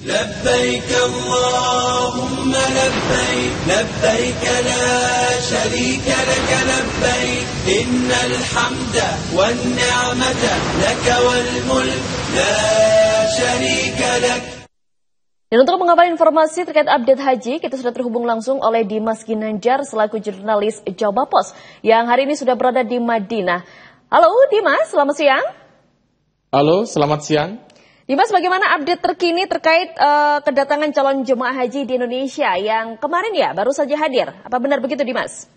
لبيك اللهم لبيك لبيك لا شريك لك لبيك إن الحمد والنعمة لك والملك لا شريك لك. Dan untuk mengawali informasi terkait update haji, kita sudah terhubung langsung oleh Dimas Ginanjar selaku jurnalis Jawa Pos yang hari ini sudah berada di Madinah. Halo Dimas, selamat siang. Halo, selamat siang. Dimas, bagaimana update terkini terkait kedatangan calon jemaah haji di Indonesia yang kemarin ya baru saja hadir? Apa benar begitu Dimas?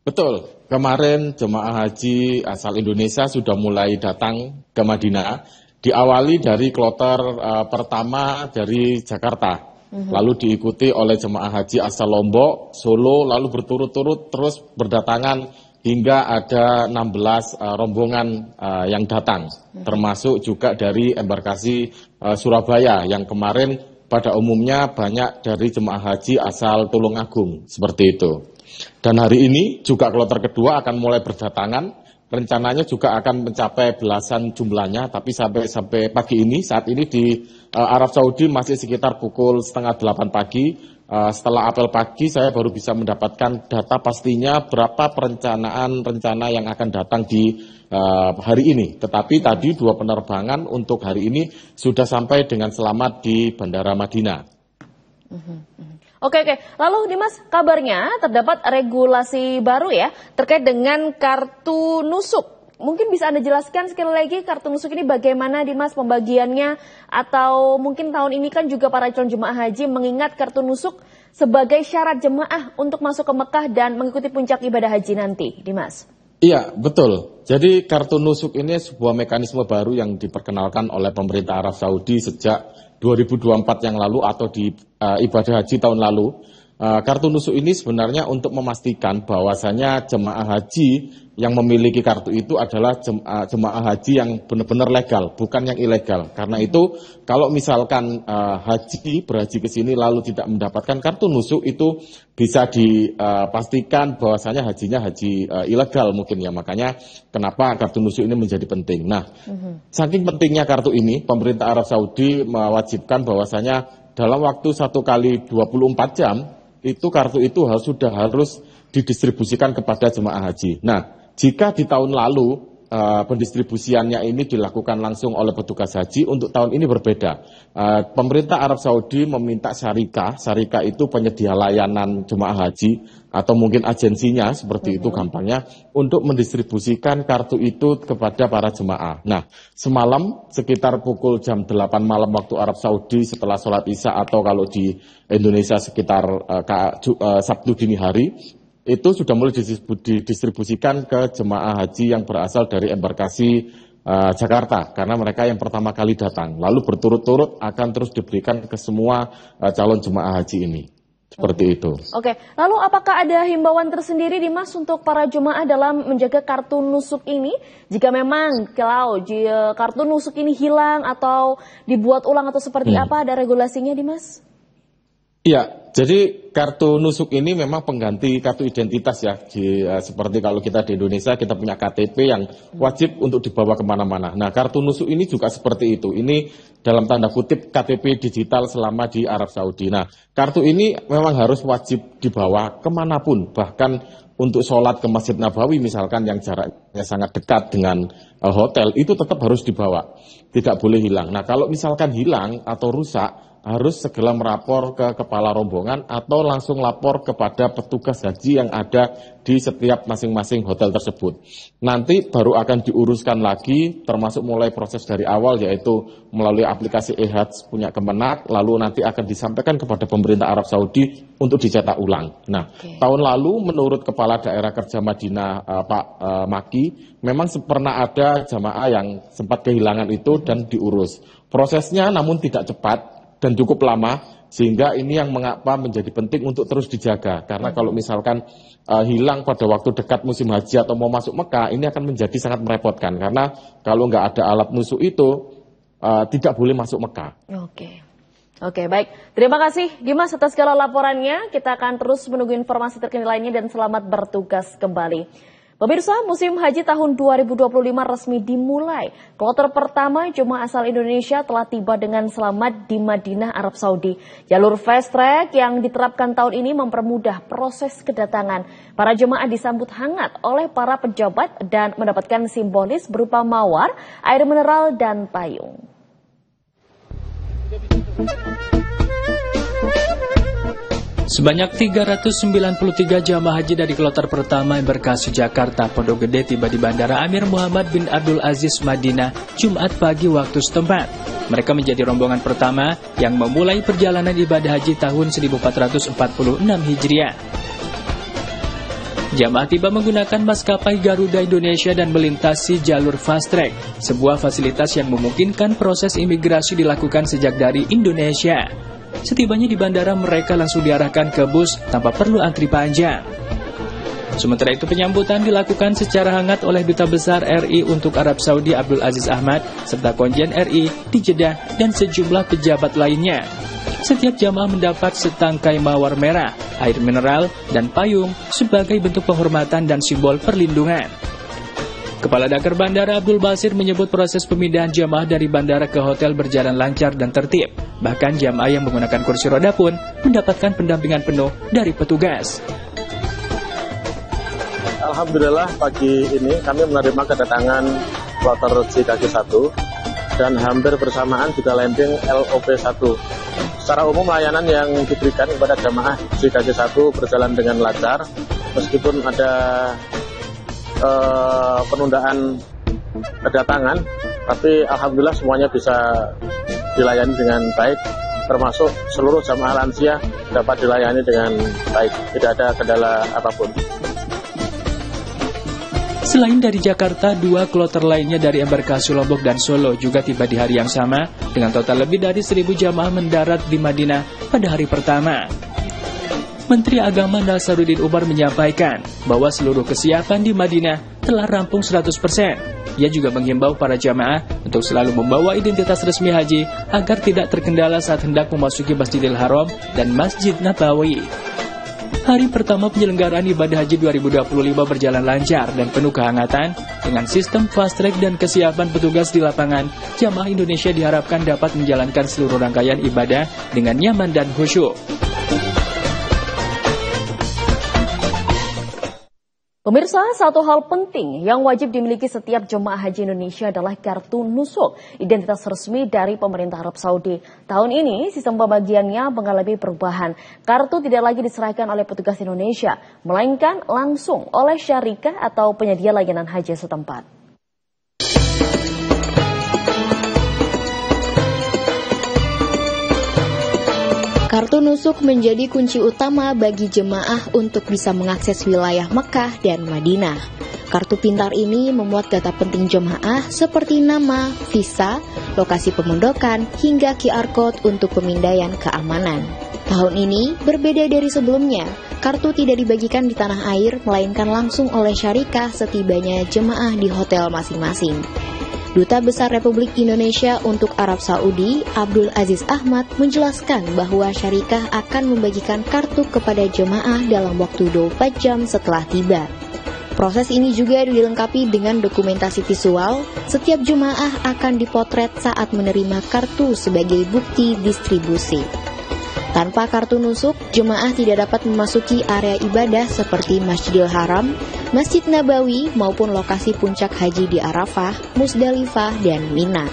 Betul, kemarin jemaah haji asal Indonesia sudah mulai datang ke Madinah. Diawali dari kloter pertama dari Jakarta, lalu diikuti oleh jemaah haji asal Lombok, Solo, lalu berturut-turut terus berdatangan hingga ada 16 rombongan yang datang, termasuk juga dari embarkasi Surabaya yang kemarin pada umumnya banyak dari jemaah haji asal Tulungagung, seperti itu. Dan hari ini juga kloter kedua akan mulai berdatangan. Rencananya juga akan mencapai belasan jumlahnya, tapi sampai pagi ini, saat ini di Arab Saudi masih sekitar pukul 7:30 pagi. Setelah apel pagi, saya baru bisa mendapatkan data pastinya berapa rencana yang akan datang di hari ini. Tetapi tadi 2 penerbangan untuk hari ini sudah sampai dengan selamat di Bandara Madinah. Oke. Lalu Dimas, kabarnya terdapat regulasi baru ya terkait dengan kartu nusuk. Mungkin bisa Anda jelaskan sekali lagi kartu nusuk ini bagaimana Dimas pembagiannya, atau mungkin tahun ini kan juga para calon jemaah haji mengingat kartu nusuk sebagai syarat jemaah untuk masuk ke Mekah dan mengikuti puncak ibadah haji nanti, Dimas. Iya, betul. Jadi kartu nusuk ini sebuah mekanisme baru yang diperkenalkan oleh pemerintah Arab Saudi sejak 2024 yang lalu atau di ibadah haji tahun lalu. Kartu nusuk ini sebenarnya untuk memastikan bahwasanya jemaah haji yang memiliki kartu itu adalah jemaah haji yang benar-benar legal, bukan yang ilegal. Karena itu kalau misalkan berhaji ke sini lalu tidak mendapatkan kartu nusuk, itu bisa dipastikan bahwasanya hajinya haji ilegal mungkin ya. Makanya kenapa kartu nusuk ini menjadi penting. Nah, saking pentingnya kartu ini, pemerintah Arab Saudi mewajibkan bahwasanya dalam waktu 1 kali 24 jam itu kartu itu sudah harus didistribusikan kepada jemaah haji. Nah, jika di tahun lalu pendistribusiannya ini dilakukan langsung oleh petugas haji, untuk tahun ini berbeda. Pemerintah Arab Saudi meminta syarikah itu penyedia layanan jemaah haji atau mungkin agensinya, seperti itu gampangnya, untuk mendistribusikan kartu itu kepada para jemaah. Nah, semalam sekitar pukul jam 8 malam waktu Arab Saudi setelah sholat Isya, atau kalau di Indonesia sekitar Sabtu dini hari, itu sudah mulai didistribusikan ke jemaah haji yang berasal dari embarkasi Jakarta, karena mereka yang pertama kali datang. Lalu berturut-turut akan terus diberikan ke semua calon jemaah haji ini. Seperti itu. Oke, lalu apakah ada himbauan tersendiri Dimas untuk para jemaah dalam menjaga kartu nusuk ini? Jika memang kalau kartu nusuk ini hilang atau dibuat ulang atau seperti apa, ada regulasinya Dimas? Iya, jadi kartu nusuk ini memang pengganti kartu identitas ya. Seperti kalau kita di Indonesia kita punya KTP yang wajib untuk dibawa kemana-mana. Nah, kartu nusuk ini juga seperti itu. Ini dalam tanda kutip KTP digital selama di Arab Saudi. Nah, kartu ini memang harus wajib dibawa kemanapun. Bahkan untuk sholat ke Masjid Nabawi misalkan yang jaraknya sangat dekat dengan hotel, itu tetap harus dibawa. Tidak boleh hilang. Nah, kalau misalkan hilang atau rusak, harus segera melapor ke kepala rombongan atau langsung lapor kepada petugas haji yang ada di setiap masing-masing hotel tersebut. Nanti baru akan diuruskan lagi, termasuk mulai proses dari awal, yaitu melalui aplikasi e-Hajj punya Kemenak, lalu nanti akan disampaikan kepada pemerintah Arab Saudi untuk dicetak ulang. Nah, tahun lalu menurut Kepala Daerah Kerja Madinah Pak Maki, memang pernah ada jamaah yang sempat kehilangan itu dan diurus. Prosesnya namun tidak cepat dan cukup lama, sehingga ini yang mengapa menjadi penting untuk terus dijaga. Karena kalau misalkan hilang pada waktu dekat musim haji atau mau masuk Mekah, ini akan menjadi sangat merepotkan. Karena kalau nggak ada alat nusuk itu, tidak boleh masuk Mekah. Oke, baik. Terima kasih Dimas atas segala laporannya. Kita akan terus menunggu informasi terkini lainnya dan selamat bertugas kembali. Pemirsa, musim haji tahun 2025 resmi dimulai. Kloter pertama jemaah asal Indonesia telah tiba dengan selamat di Madinah, Arab Saudi. Jalur fast track yang diterapkan tahun ini mempermudah proses kedatangan. Para jemaah disambut hangat oleh para pejabat dan mendapatkan simbolis berupa mawar, air mineral, dan payung. Sebanyak 393 jamaah haji dari kloter pertama embarkasi Jakarta Pondok Gede tiba di Bandara Amir Muhammad bin Abdul Aziz Madinah Jumat pagi waktu setempat. Mereka menjadi rombongan pertama yang memulai perjalanan ibadah haji tahun 1446 Hijriah. Jamaah tiba menggunakan maskapai Garuda Indonesia dan melintasi jalur fast track, sebuah fasilitas yang memungkinkan proses imigrasi dilakukan sejak dari Indonesia. Setibanya di bandara, mereka langsung diarahkan ke bus tanpa perlu antri panjang. Sementara itu, penyambutan dilakukan secara hangat oleh Duta Besar RI untuk Arab Saudi Abdul Aziz Ahmad, serta konjen RI di Jeddah dan sejumlah pejabat lainnya. Setiap jamaah mendapat setangkai mawar merah, air mineral, dan payung sebagai bentuk penghormatan dan simbol perlindungan. Kepala Dakar Bandara Abdul Basir menyebut proses pemindahan jamaah dari bandara ke hotel berjalan lancar dan tertib. Bahkan jamaah yang menggunakan kursi roda pun mendapatkan pendampingan penuh dari petugas. Alhamdulillah pagi ini kami menerima kedatangan kloter JKG1 dan hampir bersamaan juga landing LOP1. Secara umum layanan yang diberikan kepada jamaah JKG1 berjalan dengan lancar meskipun ada penundaan kedatangan, tapi alhamdulillah semuanya bisa dilayani dengan baik, termasuk seluruh jamaah lansia dapat dilayani dengan baik, tidak ada kendala apapun. Selain dari Jakarta, 2 kloter lainnya dari embarkasi Lombok dan Solo juga tiba di hari yang sama, dengan total lebih dari 1.000 jamaah mendarat di Madinah pada hari pertama. Menteri Agama Nasaruddin Umar menyampaikan bahwa seluruh kesiapan di Madinah telah rampung 100%. Ia juga menghimbau para jamaah untuk selalu membawa identitas resmi haji agar tidak terkendala saat hendak memasuki Masjidil Haram dan Masjid Nabawi. Hari pertama penyelenggaraan ibadah haji 2025 berjalan lancar dan penuh kehangatan. Dengan sistem fast track dan kesiapan petugas di lapangan, jamaah Indonesia diharapkan dapat menjalankan seluruh rangkaian ibadah dengan nyaman dan khusyuk. Pemirsa, satu hal penting yang wajib dimiliki setiap jemaah haji Indonesia adalah kartu nusuk, identitas resmi dari pemerintah Arab Saudi. Tahun ini, sistem pembagiannya mengalami perubahan. Kartu tidak lagi diserahkan oleh petugas Indonesia, melainkan langsung oleh syarikah atau penyedia layanan haji setempat. Kartu nusuk menjadi kunci utama bagi jemaah untuk bisa mengakses wilayah Mekah dan Madinah. Kartu pintar ini memuat data penting jemaah seperti nama, visa, lokasi pemondokan, hingga QR Code untuk pemindaian keamanan. Tahun ini berbeda dari sebelumnya, kartu tidak dibagikan di tanah air, melainkan langsung oleh syarikah setibanya jemaah di hotel masing-masing. Duta Besar Republik Indonesia untuk Arab Saudi, Abdul Aziz Ahmad, menjelaskan bahwa syarikah akan membagikan kartu kepada jemaah dalam waktu 24 jam setelah tiba. Proses ini juga dilengkapi dengan dokumentasi visual. Setiap jemaah akan dipotret saat menerima kartu sebagai bukti distribusi. Tanpa kartu nusuk, jemaah tidak dapat memasuki area ibadah seperti Masjidil Haram, Masjid Nabawi maupun lokasi puncak haji di Arafah, Musdalifah, dan Mina.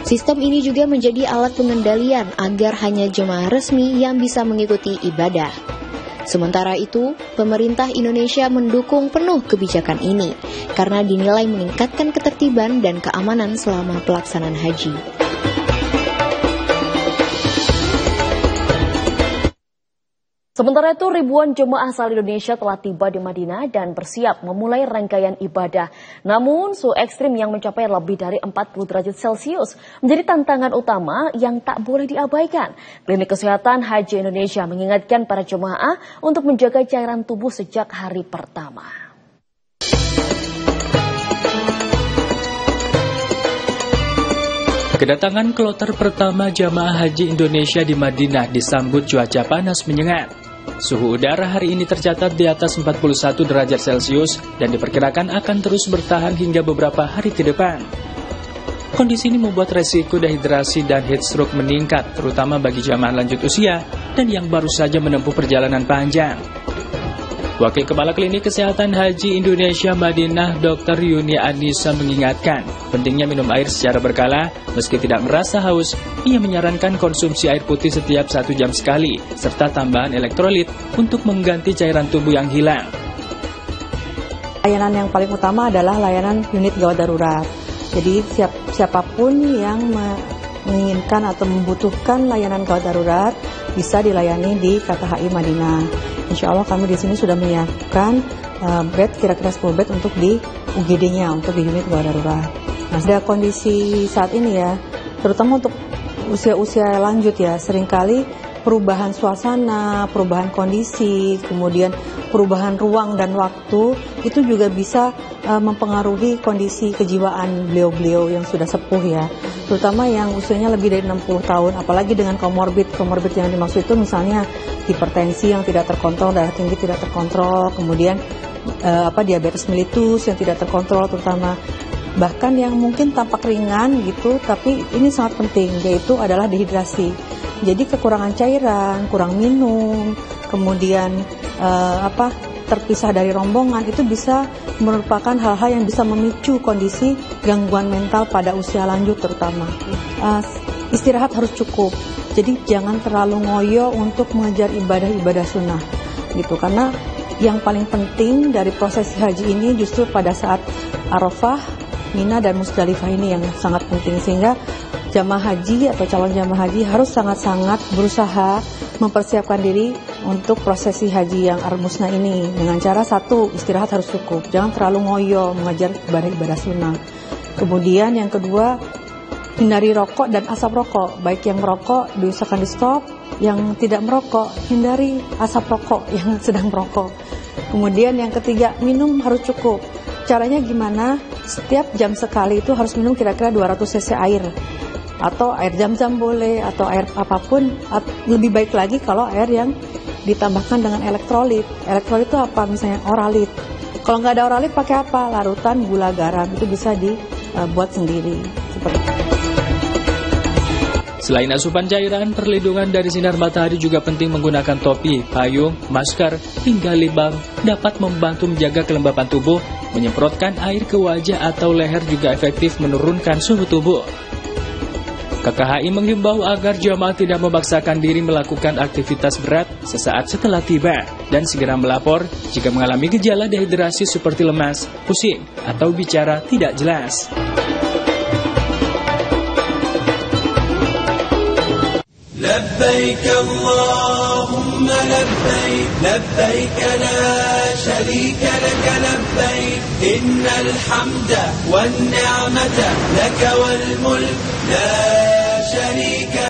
Sistem ini juga menjadi alat pengendalian agar hanya jemaah resmi yang bisa mengikuti ibadah. Sementara itu, pemerintah Indonesia mendukung penuh kebijakan ini karena dinilai meningkatkan ketertiban dan keamanan selama pelaksanaan haji. Sementara itu, ribuan jemaah asal Indonesia telah tiba di Madinah dan bersiap memulai rangkaian ibadah. Namun, suhu ekstrim yang mencapai lebih dari 40 derajat Celcius menjadi tantangan utama yang tak boleh diabaikan. Klinik Kesehatan Haji Indonesia mengingatkan para jemaah untuk menjaga cairan tubuh sejak hari pertama. Kedatangan kloter pertama jamaah haji Indonesia di Madinah disambut cuaca panas menyengat. Suhu udara hari ini tercatat di atas 41 derajat Celcius dan diperkirakan akan terus bertahan hingga beberapa hari ke depan. Kondisi ini membuat resiko dehidrasi dan heat stroke meningkat, terutama bagi jamaah lanjut usia dan yang baru saja menempuh perjalanan panjang. Wakil Kepala Klinik Kesehatan Haji Indonesia Madinah Dr. Yuni Anissa mengingatkan pentingnya minum air secara berkala. Meski tidak merasa haus, ia menyarankan konsumsi air putih setiap 1 jam sekali, serta tambahan elektrolit untuk mengganti cairan tubuh yang hilang. Layanan yang paling utama adalah layanan unit gawat darurat. Jadi siapapun yang menginginkan atau membutuhkan layanan gawat darurat bisa dilayani di KKHI Madinah. Insya Allah kami di sini sudah menyiapkan bed, kira-kira 10 bed untuk di UGD-nya, untuk di unit gawat darurat. Nah, ada kondisi saat ini ya, terutama untuk usia-usia lanjut ya, seringkali perubahan suasana, perubahan kondisi, kemudian perubahan ruang dan waktu, itu juga bisa mempengaruhi kondisi kejiwaan beliau-beliau yang sudah sepuh ya, terutama yang usianya lebih dari 60 tahun, apalagi dengan komorbid yang dimaksud itu misalnya hipertensi yang tidak terkontrol, darah tinggi tidak terkontrol, kemudian diabetes mellitus yang tidak terkontrol terutama, bahkan yang mungkin tampak ringan gitu, tapi ini sangat penting, yaitu adalah dehidrasi. Jadi kekurangan cairan, kurang minum, kemudian terpisah dari rombongan, itu bisa merupakan hal-hal yang bisa memicu kondisi gangguan mental pada usia lanjut terutama. Istirahat harus cukup, jadi jangan terlalu ngoyo untuk mengejar ibadah-ibadah sunnah gitu, karena yang paling penting dari prosesi haji ini justru pada saat Arafah, Mina dan Musdalifah ini yang sangat penting, sehingga jamaah haji atau calon jamaah haji harus sangat-sangat berusaha mempersiapkan diri untuk prosesi haji yang Ar-Musna ini dengan cara satu, istirahat harus cukup, jangan terlalu ngoyo mengejar ibadah-ibadah sunnah. Kemudian yang kedua, hindari rokok dan asap rokok, baik yang merokok diusahakan di stop, yang tidak merokok hindari asap rokok yang sedang merokok. Kemudian yang ketiga, minum harus cukup. Caranya gimana? Setiap jam sekali itu harus minum kira-kira 200 cc air, atau air zam-zam boleh, atau air apapun. Lebih baik lagi kalau air yang ditambahkan dengan elektrolit. Elektrolit itu apa? Misalnya oralit. Kalau nggak ada oralit pakai apa? Larutan gula garam, itu bisa dibuat sendiri. Seperti itu. Selain asupan cairan, perlindungan dari sinar matahari juga penting. Menggunakan topi, payung, masker, hingga lip balm dapat membantu menjaga kelembapan tubuh. Menyemprotkan air ke wajah atau leher juga efektif menurunkan suhu tubuh. KKHI menghimbau agar jamaah tidak memaksakan diri melakukan aktivitas berat sesaat setelah tiba dan segera melapor jika mengalami gejala dehidrasi seperti lemas, pusing, atau bicara tidak jelas. لبيك اللهم لبيك لبيك لا شريك لك لبيك إن الحمد والنعمة لك والملك لا شريك